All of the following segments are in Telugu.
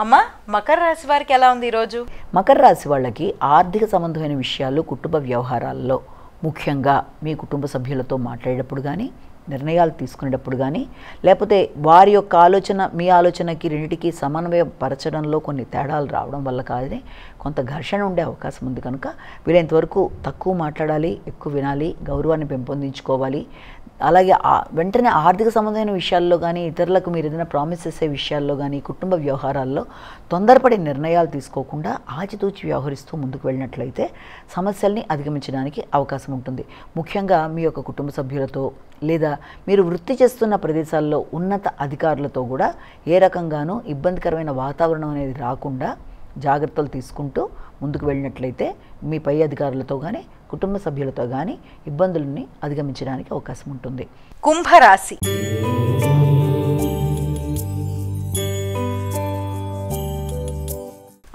అమ్మ మకర రాశి వారికి ఎలా ఉంది ఈరోజు? మకర రాశి వాళ్ళకి ఆర్థిక సంబంధమైన విషయాలు, కుటుంబ వ్యవహారాల్లో ముఖ్యంగా మీ కుటుంబ సభ్యులతో మాట్లాడేటప్పుడు కానీ, నిర్ణయాలు తీసుకునేటప్పుడు కానీ, లేకపోతే వారి యొక్క ఆలోచన మీ ఆలోచనకి రెండింటికి సమన్వయపరచడంలో కొన్ని తేడాలు రావడం వల్ల కానీ కొంత ఘర్షణ ఉండే అవకాశం ఉంది. కనుక వీలైనంతవరకు తక్కువ మాట్లాడాలి, ఎక్కువ వినాలి, గౌరవాన్ని పెంపొందించుకోవాలి. అలాగే వెంటనే ఆర్థిక సంబంధమైన విషయాల్లో కానీ, ఇతరులకు మీరు ఏదైనా ప్రామిస్ చేసే విషయాల్లో కానీ, కుటుంబ వ్యవహారాల్లో తొందరపడి నిర్ణయాలు తీసుకోకుండా ఆచితూచి వ్యవహరిస్తూ ముందుకు వెళ్ళినట్లయితే సమస్యల్ని అధిగమించడానికి అవకాశం ఉంటుంది. ముఖ్యంగా మీ యొక్క కుటుంబ సభ్యులతో లేదా మీరు వృత్తి చేస్తున్న ప్రదేశాల్లో ఉన్నత అధికారులతో కూడా ఏ రకంగానూ ఇబ్బందికరమైన వాతావరణం అనేది రాకుండా జాగ్రత్తలు తీసుకుంటూ ముందుకు వెళ్ళినట్లయితే మీ పై అధికారులతో కానీ, కుటుంబ సభ్యులతో కానీ ఇబ్బందులని అధిగమించడానికి అవకాశం ఉంటుంది. కుంభరాశి.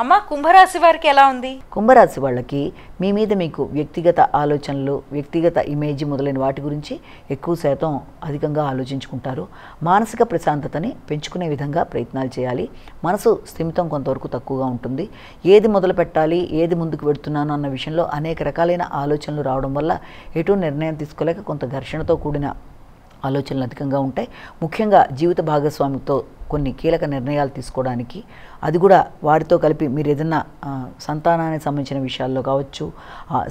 అమ్మ కుంభరాశి వారికి ఎలా ఉంది? కుంభరాశి వాళ్ళకి మీ మీద మీకు వ్యక్తిగత ఆలోచనలు, వ్యక్తిగత ఇమేజ్ మొదలైన వాటి గురించి ఎక్కువ శాతం అధికంగా ఆలోచించుకుంటారు. మానసిక ప్రశాంతతని పెంచుకునే విధంగా ప్రయత్నాలు చేయాలి. మనసు స్థిమితం కొంతవరకు తక్కువగా ఉంటుంది. ఏది మొదలు పెట్టాలి, ఏది ముందుకు వెళుతున్నాను అన్న విషయంలో అనేక రకాలైన ఆలోచనలు రావడం వల్ల ఎటు నిర్ణయం తీసుకోలేక కొంత ఘర్షణతో కూడిన ఆలోచనలు అధికంగా ఉంటాయి. ముఖ్యంగా జీవిత భాగస్వామితో కొన్ని కీలక నిర్ణయాలు తీసుకోవడానికి, అది కూడా వారితో కలిపి మీరు ఏదైనా సంతానానికి సంబంధించిన విషయాల్లో కావచ్చు,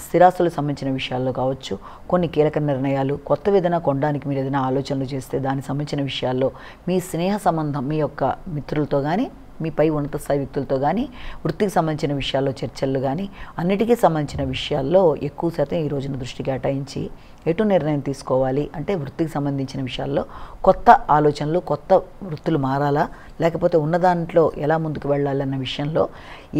స్థిరాస్తులకు సంబంధించిన విషయాల్లో కావచ్చు, కొన్ని కీలక నిర్ణయాలు, కొత్త ఏదైనా కొనడానికి మీరు ఏదైనా ఆలోచనలు చేస్తే దానికి సంబంధించిన విషయాల్లో మీ స్నేహ సంబంధం, మీ యొక్క మిత్రులతో కానీ, మీపై ఉన్నత స్థాయి వ్యక్తులతో కానీ, వృత్తికి సంబంధించిన విషయాల్లో చర్చలు కానీ, అన్నిటికీ సంబంధించిన విషయాల్లో ఎక్కువ శాతం ఈ రోజున దృష్టి కేటాయించి ఎటు నిర్ణయం తీసుకోవాలి అంటే వృత్తికి సంబంధించిన విషయాల్లో కొత్త ఆలోచనలు, కొత్త వృత్తులు మారాలా లేకపోతే ఉన్న దాంట్లో ఎలా ముందుకు వెళ్ళాలి అన్న విషయంలో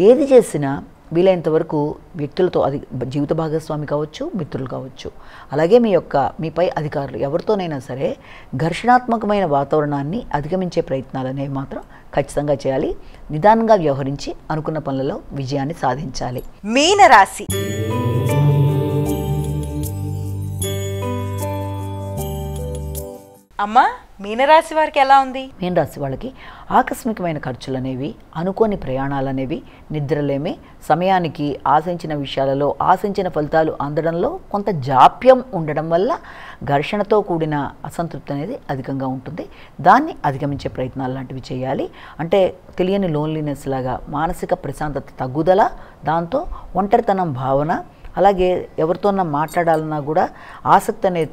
ఏది చేసినా వీలైనంత వరకు వ్యక్తులతో, అది జీవిత భాగస్వామి కావచ్చు, మిత్రులు కావచ్చు, అలాగే మీపై అధికారులు ఎవరితోనైనా సరే ఘర్షణాత్మకమైన వాతావరణాన్ని అధిగమించే ప్రయత్నాలు అనేవి మాత్రం ఖచ్చితంగా చేయాలి. నిదానంగా వ్యవహరించి అనుకున్న పనులలో విజయాన్ని సాధించాలి. మీనరాశి. అమ్మ మీనరాశి వారికి ఎలా ఉంది? మీనరాశి వాళ్ళకి ఆకస్మికమైన ఖర్చులు అనేవి, అనుకోని ప్రయాణాలు అనేవి, నిద్రలేమి, సమయానికి ఆశించిన విషయాలలో ఆశించిన ఫలితాలు అందడంలో కొంత జాప్యం ఉండడం వల్ల ఘర్షణతో కూడిన అసంతృప్తి అనేది అధికంగా ఉంటుంది. దాన్ని అధిగమించే ప్రయత్నాలు లాంటివి చేయాలి. అంటే తెలియని లోన్లీనెస్ లాగా మానసిక ప్రశాంతత తగ్గుదల, దాంతో ఒంటరితనం భావన, అలాగే ఎవరితోన్నా మాట్లాడాలన్నా కూడా ఆసక్తి అనేది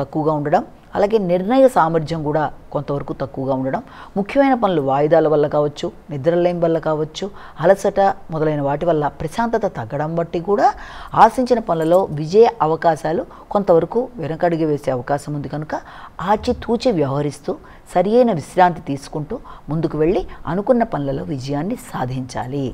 తక్కువగా ఉండడం, అలాగే నిర్ణయ సామర్థ్యం కూడా కొంతవరకు తక్కువగా ఉండడం, ముఖ్యమైన పనులు వాయిదాల వల్ల కావచ్చు, నిద్రలేమి వల్ల కావచ్చు, అలసట మొదలైన వాటి వల్ల ప్రశాంతత తగ్గడం బట్టి కూడా ఆశించిన పనులలో విజయ అవకాశాలు కొంతవరకు వెనకడుగు వేసే అవకాశం ఉంది. కనుక ఆచితూచి వ్యవహరిస్తూ సరియైన విశ్రాంతి తీసుకుంటూ ముందుకు వెళ్ళి అనుకున్న పనులలో విజయాన్ని సాధించాలి.